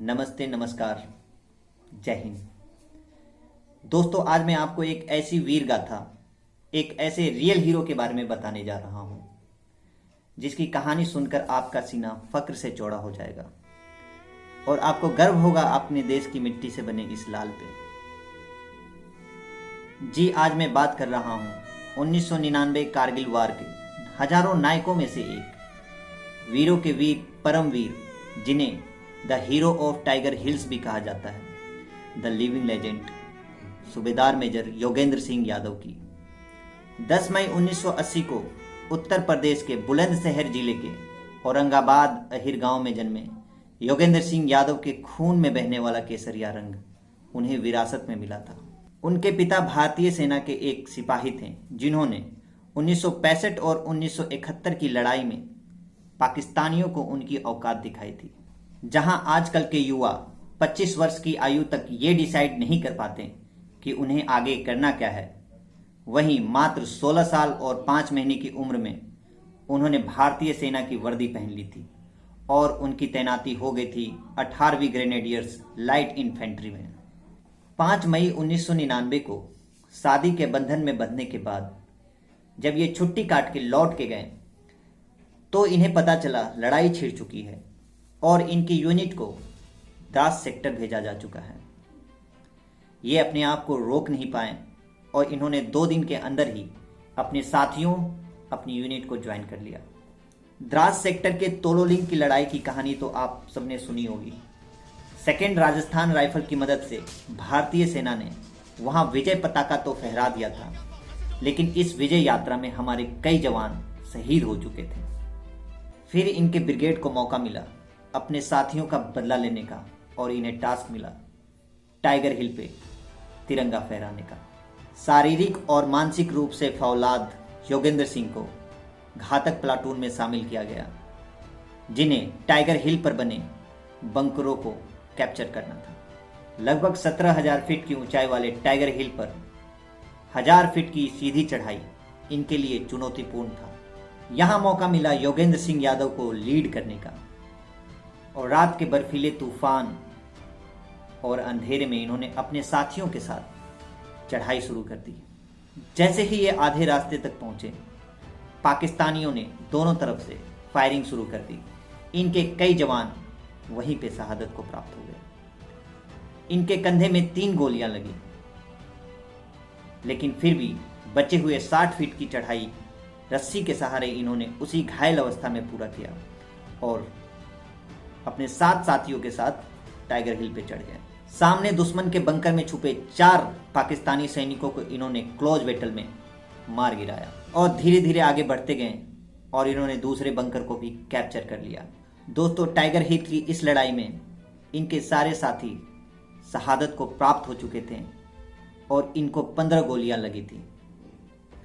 नमस्ते, नमस्कार, जय हिंद। दोस्तों, आज मैं आपको एक ऐसी वीर गाथा, एक ऐसे रियल हीरो के बारे में बताने जा रहा हूं जिसकी कहानी सुनकर आपका सीना फक्र से चौड़ा हो जाएगा और आपको गर्व होगा अपने देश की मिट्टी से बने इस लाल पे। जी, आज मैं बात कर रहा हूं 1999 कारगिल वार के हजारों नायकों में से एक, वीरों के वीर, परम वीर, जिन्हें the hero of tiger hills भी कहा जाता है, द लिविंग लेजेंड, सूबेदार मेजर योगेंद्र सिंह यादव की 10 मई 1980 को उत्तर प्रदेश के बुलंदशहर जिले के औरंगाबाद अहिर गांव में जन्मे योगेंद्र सिंह यादव के खून में बहने वाला केसरिया रंग उन्हें विरासत में मिला था। उनके पिता भारतीय सेना के एक सिपाही थे जिन्होंने 1965 और 1971 की लड़ाई में पाकिस्तानियों को उनकी औकात दिखाई थी। जहां आजकल के युवा 25 वर्ष की आयु तक ये डिसाइड नहीं कर पाते कि उन्हें आगे करना क्या है, वहीं मात्र 16 साल और 5 महीने की उम्र में उन्होंने भारतीय सेना की वर्दी पहन ली थी और उनकी तैनाती हो गई थी 18वीं ग्रेनेडियर्स लाइट इन्फेंट्री में। 5 मई 1999 को शादी के बंधन में बंधने के बाद जब ये छुट्टी काट के लौट के गए तो इन्हें पता चला लड़ाई छिड़ चुकी है और इनकी यूनिट को द्रास सेक्टर भेजा जा चुका है। ये अपने आप को रोक नहीं पाए और इन्होंने 2 दिन के अंदर ही अपने साथियों, अपनी यूनिट को ज्वाइन कर लिया। द्रास सेक्टर के तोलोलिंग की लड़ाई की कहानी तो आप सबने सुनी होगी। सेकेंड राजस्थान राइफल की मदद से भारतीय सेना ने वहां विजय पताका तो फहरा दिया था, लेकिन इस विजय यात्रा में हमारे कई जवान शहीद हो चुके थे। फिर इनके ब्रिगेड को मौका मिला अपने साथियों का बदला लेने का और इन्हें टास्क मिला टाइगर हिल पे तिरंगा फहराने का। शारीरिक और मानसिक रूप से फौलाद योगेंद्र सिंह को घातक प्लाटून में शामिल किया गया, जिन्हें टाइगर हिल पर बने बंकरों को कैप्चर करना था। लगभग 17,000 फीट की ऊंचाई वाले टाइगर हिल पर 1000 फीट की सीधी चढ़ाई इनके लिए चुनौतीपूर्ण था। यहां मौका मिला योगेंद्र सिंह यादव को लीड करने का और रात के बर्फीले तूफान और अंधेरे में इन्होंने अपने साथियों के साथ चढ़ाई शुरू कर दी। जैसे ही ये आधे रास्ते तक पहुंचे, पाकिस्तानियों ने दोनों तरफ से फायरिंग शुरू कर दी। इनके कई जवान वहीं पे शहादत को प्राप्त हो गए। इनके कंधे में 3 गोलियां लगी, लेकिन फिर भी बचे हुए 60 फीट की चढ़ाई रस्सी के सहारे इन्होंने उसी घायल अवस्था में पूरा किया और अपने 7 साथियों के साथ टाइगर हिल पे चढ़ गए। सामने दुश्मन के बंकर में छुपे 4 पाकिस्तानी सैनिकों को इन्होंने क्लोज बैटल में मार गिराया और धीरे धीरे आगे बढ़ते गए और इन्होंने दूसरे बंकर को भी कैप्चर कर लिया। दोस्तों, टाइगर हिल की इस लड़ाई में इनके सारे साथी शहादत को प्राप्त हो चुके थे और इनको 15 गोलियां लगी थी।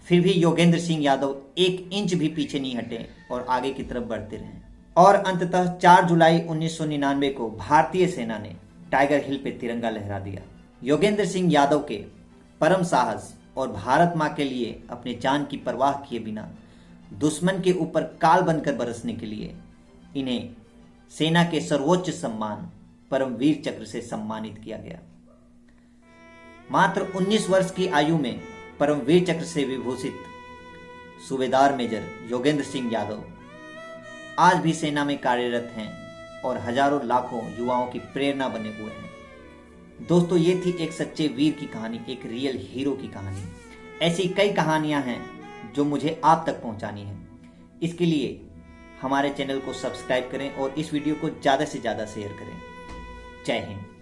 फिर भी योगेंद्र सिंह यादव 1 इंच भी पीछे नहीं हटे और आगे की तरफ बढ़ते रहे और अंततः 4 जुलाई 1999 को भारतीय सेना ने टाइगर हिल पे तिरंगा लहरा दिया। योगेंद्र सिंह यादव के परम साहस और भारत मां के लिए अपने जान की परवाह किए बिना दुश्मन के ऊपर काल बनकर बरसने के लिए इन्हें सेना के सर्वोच्च सम्मान परमवीर चक्र से सम्मानित किया गया। मात्र 19 वर्ष की आयु में परमवीर चक्र से विभूषित सूबेदार मेजर योगेंद्र सिंह यादव आज भी सेना में कार्यरत हैं और हजारों लाखों युवाओं की प्रेरणा बने हुए हैं। दोस्तों, ये थी एक सच्चे वीर की कहानी, एक रियल हीरो की कहानी। ऐसी कई कहानियां हैं जो मुझे आप तक पहुंचानी है। इसके लिए हमारे चैनल को सब्सक्राइब करें और इस वीडियो को ज़्यादा से ज़्यादा शेयर करें। जय हिंद।